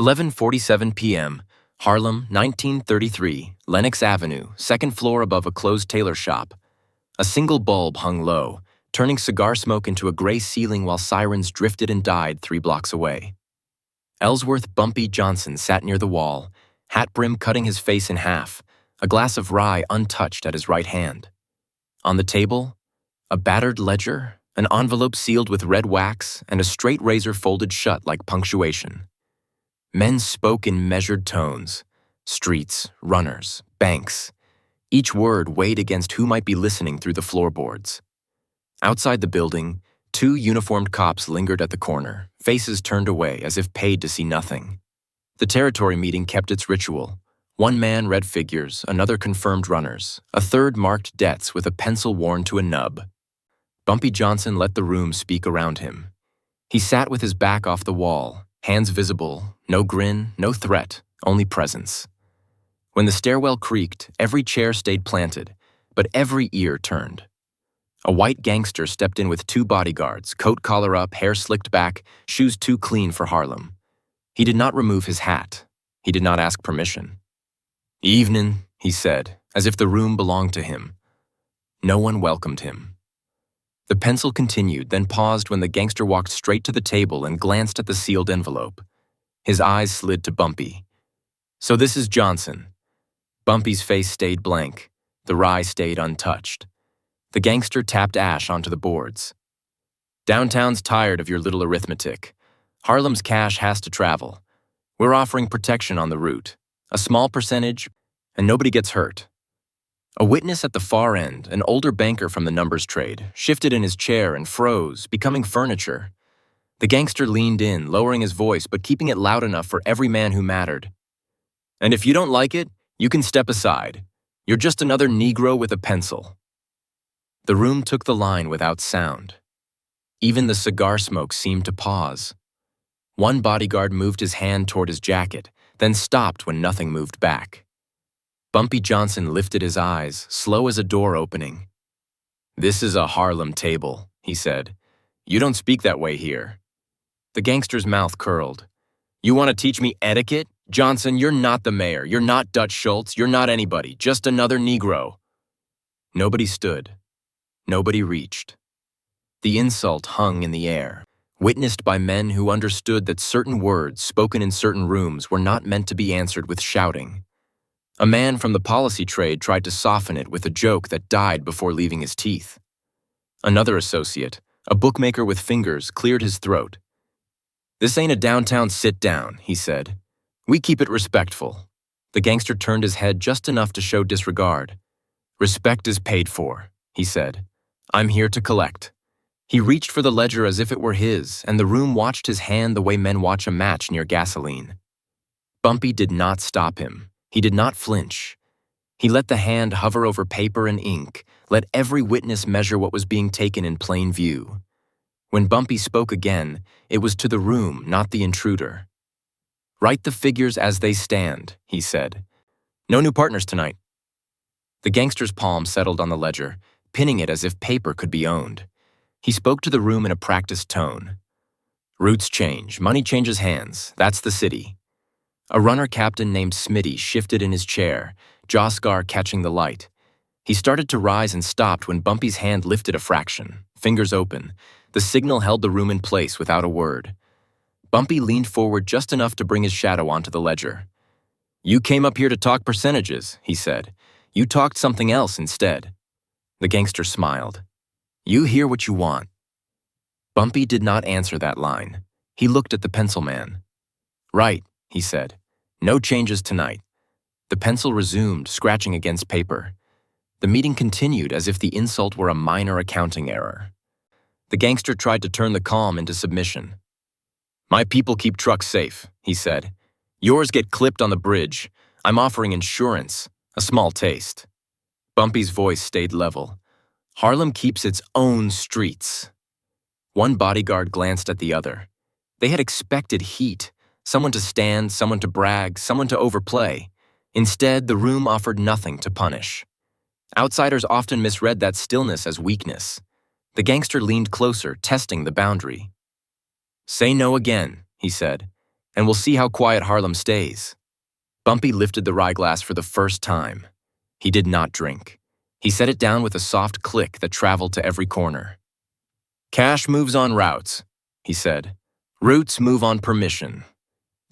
11:47 p.m., Harlem, 1933, Lenox Avenue, second floor above a closed tailor shop. A single bulb hung low, turning cigar smoke into a gray ceiling while sirens drifted and died 3 blocks away. Ellsworth Bumpy Johnson sat near the wall, hat brim cutting his face in half, a glass of rye untouched at his right hand. On the table, a battered ledger, an envelope sealed with red wax, and a straight razor folded shut like punctuation. Men spoke in measured tones. Streets, runners, banks. Each word weighed against who might be listening through the floorboards. Outside the building, 2 uniformed cops lingered at the corner, faces turned away as if paid to see nothing. The territory meeting kept its ritual. 1 man read figures, another confirmed runners, a third marked debts with a pencil worn to a nub. Bumpy Johnson let the room speak around him. He sat with his back off the wall, hands visible, no grin, no threat, only presence. When the stairwell creaked, every chair stayed planted, but every ear turned. A white gangster stepped in with 2 bodyguards, coat collar up, hair slicked back, shoes too clean for Harlem. He did not remove his hat. He did not ask permission. "Evening," he said, as if the room belonged to him. No one welcomed him. The pencil continued, then paused when the gangster walked straight to the table and glanced at the sealed envelope. His eyes slid to Bumpy. "So this is Johnson." Bumpy's face stayed blank. The rye stayed untouched. The gangster tapped ash onto the boards. "Downtown's tired of your little arithmetic. Harlem's cash has to travel. We're offering protection on the route. A small percentage, and nobody gets hurt." A witness at the far end, an older banker from the numbers trade, shifted in his chair and froze, becoming furniture. The gangster leaned in, lowering his voice but keeping it loud enough for every man who mattered. "And if you don't like it, you can step aside. You're just another Negro with a pencil." The room took the line without sound. Even the cigar smoke seemed to pause. 1 bodyguard moved his hand toward his jacket, then stopped when nothing moved back. Bumpy Johnson lifted his eyes, slow as a door opening. "This is a Harlem table," he said. "You don't speak that way here." The gangster's mouth curled. "You want to teach me etiquette? Johnson, you're not the mayor. You're not Dutch Schultz. You're not anybody. Just another Negro." Nobody stood. Nobody reached. The insult hung in the air, witnessed by men who understood that certain words spoken in certain rooms were not meant to be answered with shouting. A man from the policy trade tried to soften it with a joke that died before leaving his teeth. Another associate, a bookmaker with fingers, cleared his throat. "This ain't a downtown sit-down," he said. "We keep it respectful." The gangster turned his head just enough to show disregard. "Respect is paid for," he said. "I'm here to collect." He reached for the ledger as if it were his, and the room watched his hand the way men watch a match near gasoline. Bumpy did not stop him. He did not flinch. He let the hand hover over paper and ink, let every witness measure what was being taken in plain view. When Bumpy spoke again, it was to the room, not the intruder. "Write the figures as they stand," he said. "No new partners tonight." The gangster's palm settled on the ledger, pinning it as if paper could be owned. He spoke to the room in a practiced tone. "Routes change, money changes hands, that's the city." A runner captain named Smitty shifted in his chair, jaw scar catching the light. He started to rise and stopped when Bumpy's hand lifted a fraction, fingers open. The signal held the room in place without a word. Bumpy leaned forward just enough to bring his shadow onto the ledger. "You came up here to talk percentages," he said. "You talked something else instead." The gangster smiled. "You hear what you want." Bumpy did not answer that line. He looked at the pencil man. "Right," he said. "No changes tonight." The pencil resumed, scratching against paper. The meeting continued as if the insult were a minor accounting error. The gangster tried to turn the calm into submission. "My people keep trucks safe," he said. "Yours get clipped on the bridge. I'm offering insurance, a small taste." Bumpy's voice stayed level. "Harlem keeps its own streets." 1 bodyguard glanced at the other. They had expected heat, someone to stand, someone to brag, someone to overplay. Instead, the room offered nothing to punish. Outsiders often misread that stillness as weakness. The gangster leaned closer, testing the boundary. "Say no again," he said, and we'll see how quiet Harlem stays. Bumpy lifted the rye glass for the first time. He did not drink. He set it down with a soft click that traveled to every corner. Cash moves on routes, he said. Roots move on permission.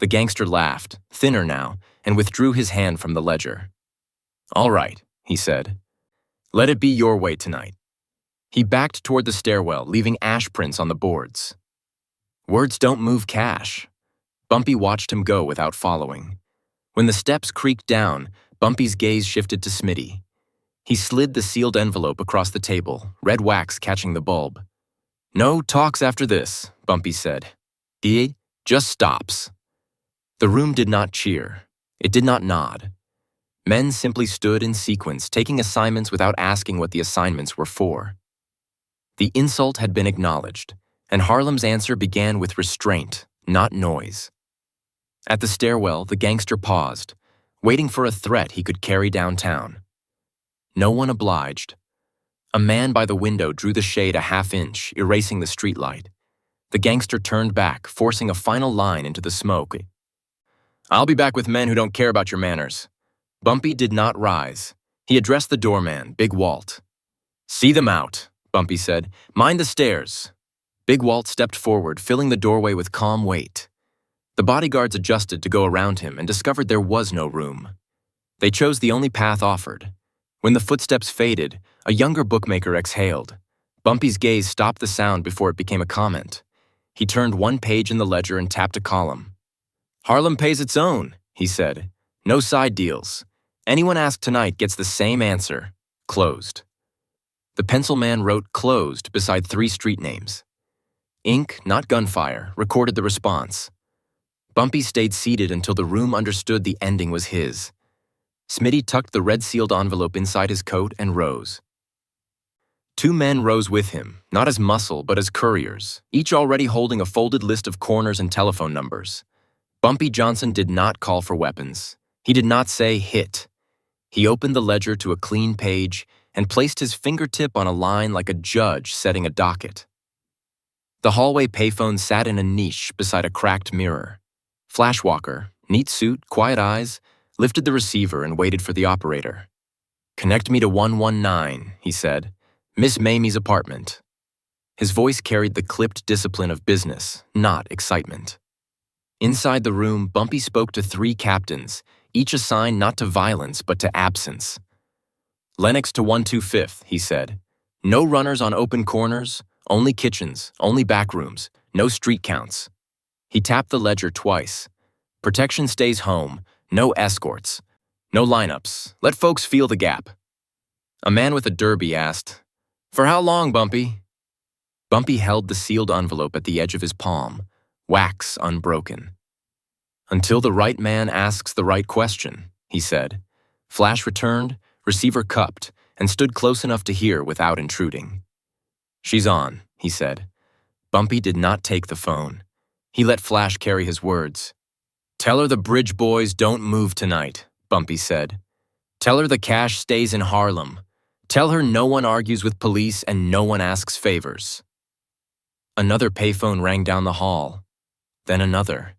The gangster laughed, thinner now, and withdrew his hand from the ledger. All right, he said. Let it be your way tonight. He backed toward the stairwell, leaving ash prints on the boards. Words don't move cash. Bumpy watched him go without following. When the steps creaked down, Bumpy's gaze shifted to Smitty. He slid the sealed envelope across the table, red wax catching the bulb. No talks after this, Bumpy said. He just stops. The room did not cheer. It did not nod. Men simply stood in sequence, taking assignments without asking what the assignments were for. The insult had been acknowledged, and Harlem's answer began with restraint, not noise. At the stairwell, the gangster paused, waiting for a threat he could carry downtown. No one obliged. A man by the window drew the shade a half-inch, erasing the streetlight. The gangster turned back, forcing a final line into the smoke. I'll be back with men who don't care about your manners. Bumpy did not rise. He addressed the doorman, Big Walt. See them out, Bumpy said. Mind the stairs. Big Walt stepped forward, filling the doorway with calm weight. The bodyguards adjusted to go around him and discovered there was no room. They chose the only path offered. When the footsteps faded, a younger bookmaker exhaled. Bumpy's gaze stopped the sound before it became a comment. He turned one page in the ledger and tapped a column. Harlem pays its own, he said. No side deals. Anyone asked tonight gets the same answer. Closed. The pencil man wrote closed beside 3 street names. Ink, not gunfire, recorded the response. Bumpy stayed seated until the room understood the ending was his. Smitty tucked the red-sealed envelope inside his coat and rose. 2 men rose with him, not as muscle but as couriers, each already holding a folded list of corners and telephone numbers. Bumpy Johnson did not call for weapons. He did not say hit. He opened the ledger to a clean page and placed his fingertip on a line like a judge setting a docket. The hallway payphone sat in a niche beside a cracked mirror. Flashwalker, neat suit, quiet eyes, lifted the receiver and waited for the operator. Connect me to 119, he said. Miss Mamie's apartment. His voice carried the clipped discipline of business, not excitement. Inside the room, Bumpy spoke to 3 captains, each assigned not to violence but to absence. Lennox to 125th, he said. No runners on open corners, only kitchens, only back rooms, no street counts. He tapped the ledger twice. Protection stays home, no escorts, no lineups, let folks feel the gap. A man with a derby asked, For how long, Bumpy? Bumpy held the sealed envelope at the edge of his palm, wax unbroken. Until the right man asks the right question, he said. Flash returned, receiver cupped, and stood close enough to hear without intruding. She's on, he said. Bumpy did not take the phone. He let Flash carry his words. Tell her the bridge boys don't move tonight, Bumpy said. Tell her the cash stays in Harlem. Tell her no one argues with police and no one asks favors. Another payphone rang down the hall. Then another.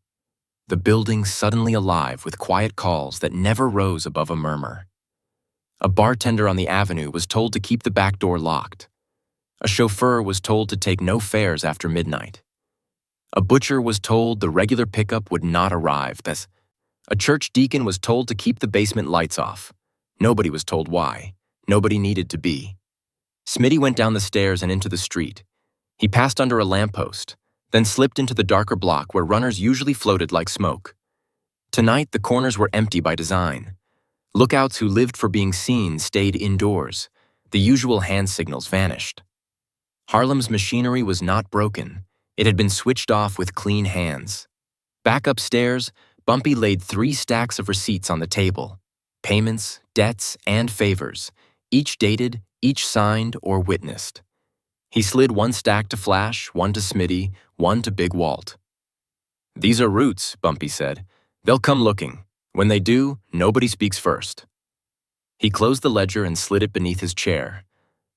The building suddenly alive with quiet calls that never rose above a murmur. A bartender on the avenue was told to keep the back door locked. A chauffeur was told to take no fares after midnight. A butcher was told the regular pickup would not arrive. A church deacon was told to keep the basement lights off. Nobody was told why. Nobody needed to be. Smitty went down the stairs and into the street. He passed under a lamppost, then slipped into the darker block where runners usually floated like smoke. Tonight, the corners were empty by design. Lookouts who lived for being seen stayed indoors. The usual hand signals vanished. Harlem's machinery was not broken. It had been switched off with clean hands. Back upstairs, Bumpy laid 3 stacks of receipts on the table. Payments, debts, and favors, each dated, each signed or witnessed. He slid 1 stack to Flash, 1 to Smitty, 1 to Big Walt. These are roots, Bumpy said. They'll come looking. When they do, nobody speaks first. He closed the ledger and slid it beneath his chair.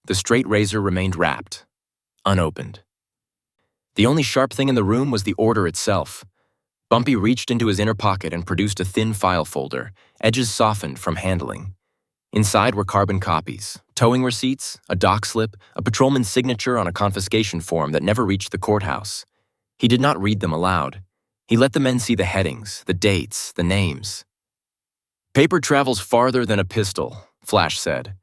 The straight razor remained wrapped, unopened. The only sharp thing in the room was the order itself. Bumpy reached into his inner pocket and produced a thin file folder, edges softened from handling. Inside were carbon copies, towing receipts, a dock slip, a patrolman's signature on a confiscation form that never reached the courthouse. He did not read them aloud. He let the men see the headings, the dates, the names. "Paper travels farther than a pistol," Flash said.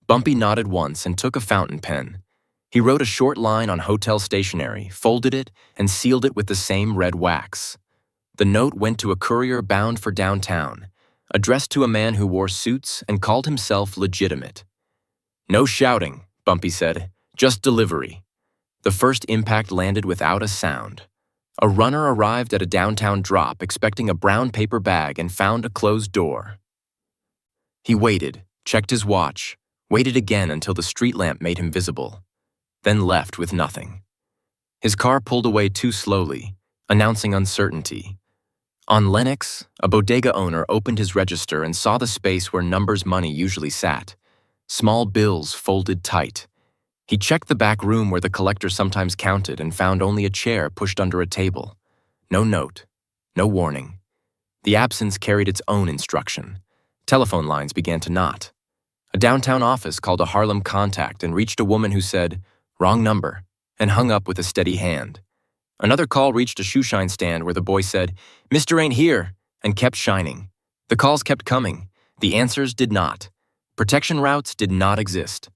Bumpy nodded once and took a fountain pen. He wrote a short line on hotel stationery, folded it, and sealed it with the same red wax. The note went to a courier bound for downtown, addressed to a man who wore suits and called himself legitimate. "No shouting," Bumpy said, "just delivery." The first impact landed without a sound. A runner arrived at a downtown drop expecting a brown paper bag and found a closed door. He waited, checked his watch, waited again until the street lamp made him visible, then left with nothing. His car pulled away too slowly, announcing uncertainty. On Lenox, a bodega owner opened his register and saw the space where Numbers money usually sat, small bills folded tight. He checked the back room where the collector sometimes counted and found only a chair pushed under a table. No note, no warning. The absence carried its own instruction. Telephone lines began to knot. A downtown office called a Harlem contact and reached a woman who said, "Wrong number," and hung up with a steady hand. Another call reached a shoeshine stand where the boy said, "Mr. ain't here," and kept shining. The calls kept coming. The answers did not. Protection routes did not exist.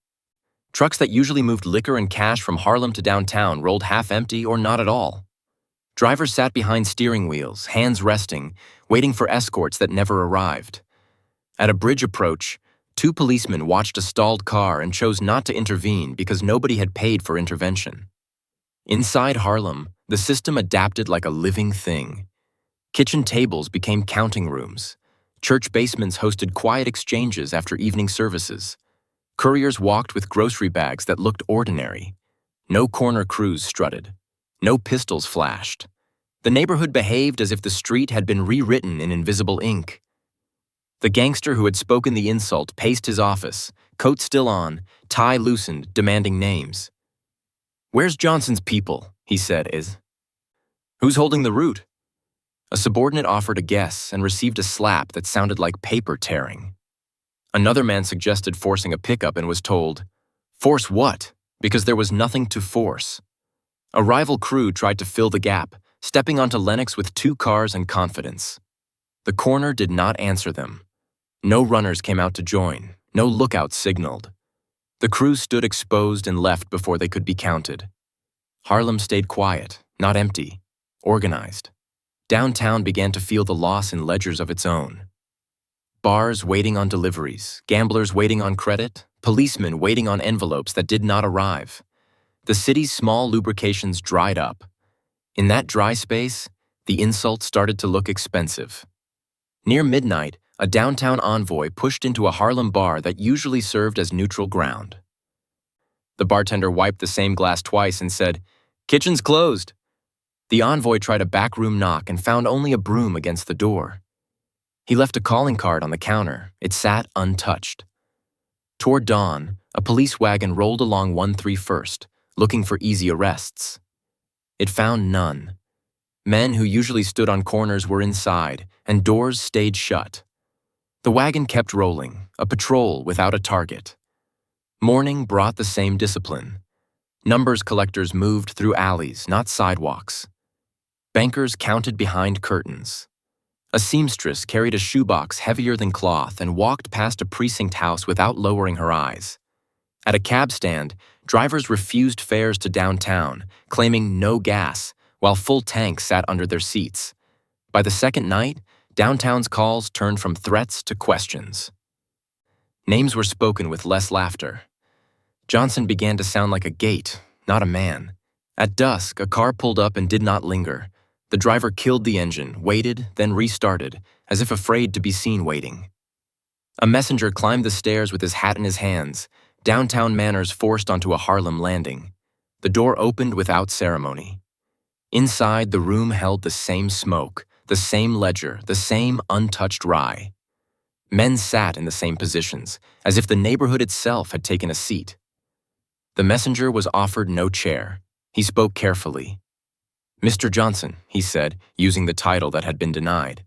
Trucks that usually moved liquor and cash from Harlem to downtown rolled half empty or not at all. Drivers sat behind steering wheels, hands resting, waiting for escorts that never arrived. At a bridge approach, 2 policemen watched a stalled car and chose not to intervene because nobody had paid for intervention. Inside Harlem, the system adapted like a living thing. Kitchen tables became counting rooms. Church basements hosted quiet exchanges after evening services. Couriers walked with grocery bags that looked ordinary. No corner crews strutted. No pistols flashed. The neighborhood behaved as if the street had been rewritten in invisible ink. The gangster who had spoken the insult paced his office, coat still on, tie loosened, demanding names. "Where's Johnson's people?" he said. "Who's holding the route?" A subordinate offered a guess and received a slap that sounded like paper tearing. Another man suggested forcing a pickup and was told, "Force what?" because there was nothing to force. A rival crew tried to fill the gap, stepping onto Lenox with 2 cars and confidence. The corner did not answer them. No runners came out to join, no lookouts signaled. The crew stood exposed and left before they could be counted. Harlem stayed quiet, not empty, organized. Downtown began to feel the loss in ledgers of its own. Bars waiting on deliveries, gamblers waiting on credit, policemen waiting on envelopes that did not arrive. The city's small lubrications dried up. In that dry space, the insult started to look expensive. Near midnight, a downtown envoy pushed into a Harlem bar that usually served as neutral ground. The bartender wiped the same glass twice and said, "Kitchen's closed." The envoy tried a backroom knock and found only a broom against the door. He left a calling card on the counter. It sat untouched. Toward dawn, a police wagon rolled along 131st, looking for easy arrests. It found none. Men who usually stood on corners were inside, and doors stayed shut. The wagon kept rolling, a patrol without a target. Morning brought the same discipline. Numbers collectors moved through alleys, not sidewalks. Bankers counted behind curtains. A seamstress carried a shoebox heavier than cloth and walked past a precinct house without lowering her eyes. At a cab stand, drivers refused fares to downtown, claiming no gas, while full tanks sat under their seats. By the second night, downtown's calls turned from threats to questions. Names were spoken with less laughter. Johnson began to sound like a gate, not a man. At dusk, a car pulled up and did not linger. The driver killed the engine, waited, then restarted, as if afraid to be seen waiting. A messenger climbed the stairs with his hat in his hands, downtown manners forced onto a Harlem landing. The door opened without ceremony. Inside, the room held the same smoke, the same ledger, the same untouched rye. Men sat in the same positions, as if the neighborhood itself had taken a seat. The messenger was offered no chair. He spoke carefully. "Mr. Johnson," he said, using the title that had been denied.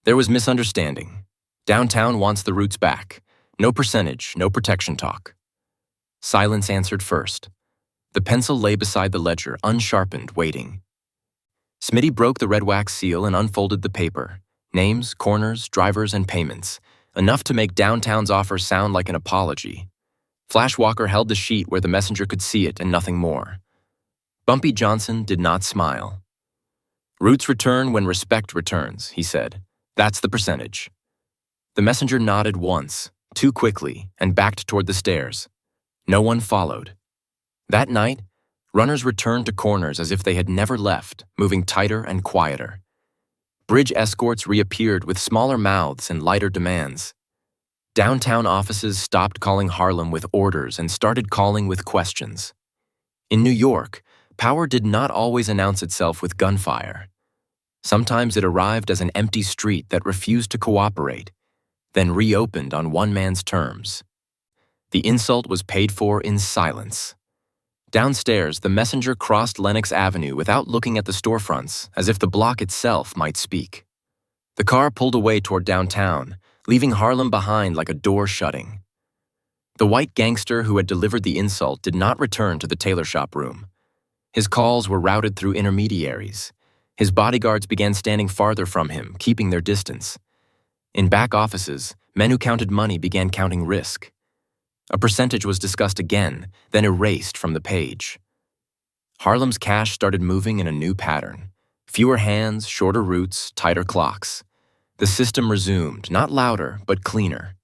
"There was misunderstanding. Downtown wants the roots back. No percentage, no protection talk." Silence answered first. The pencil lay beside the ledger, unsharpened, waiting. Smitty broke the red wax seal and unfolded the paper. Names, corners, drivers, and payments. Enough to make Downtown's offer sound like an apology. Flash Walker held the sheet where the messenger could see it and nothing more. Bumpy Johnson did not smile. "Roots return when respect returns," he said. "That's the percentage." The messenger nodded once, too quickly, and backed toward the stairs. No one followed. That night, runners returned to corners as if they had never left, moving tighter and quieter. Bridge escorts reappeared with smaller mouths and lighter demands. Downtown offices stopped calling Harlem with orders and started calling with questions. In New York, power did not always announce itself with gunfire. Sometimes it arrived as an empty street that refused to cooperate, then reopened on one man's terms. The insult was paid for in silence. Downstairs, the messenger crossed Lenox Avenue without looking at the storefronts, as if the block itself might speak. The car pulled away toward downtown, leaving Harlem behind like a door shutting. The white gangster who had delivered the insult did not return to the tailor shop room. His calls were routed through intermediaries. His bodyguards began standing farther from him, keeping their distance. In back offices, men who counted money began counting risk. A percentage was discussed again, then erased from the page. Harlem's cash started moving in a new pattern. Fewer hands, shorter routes, tighter clocks. The system resumed, not louder, but cleaner.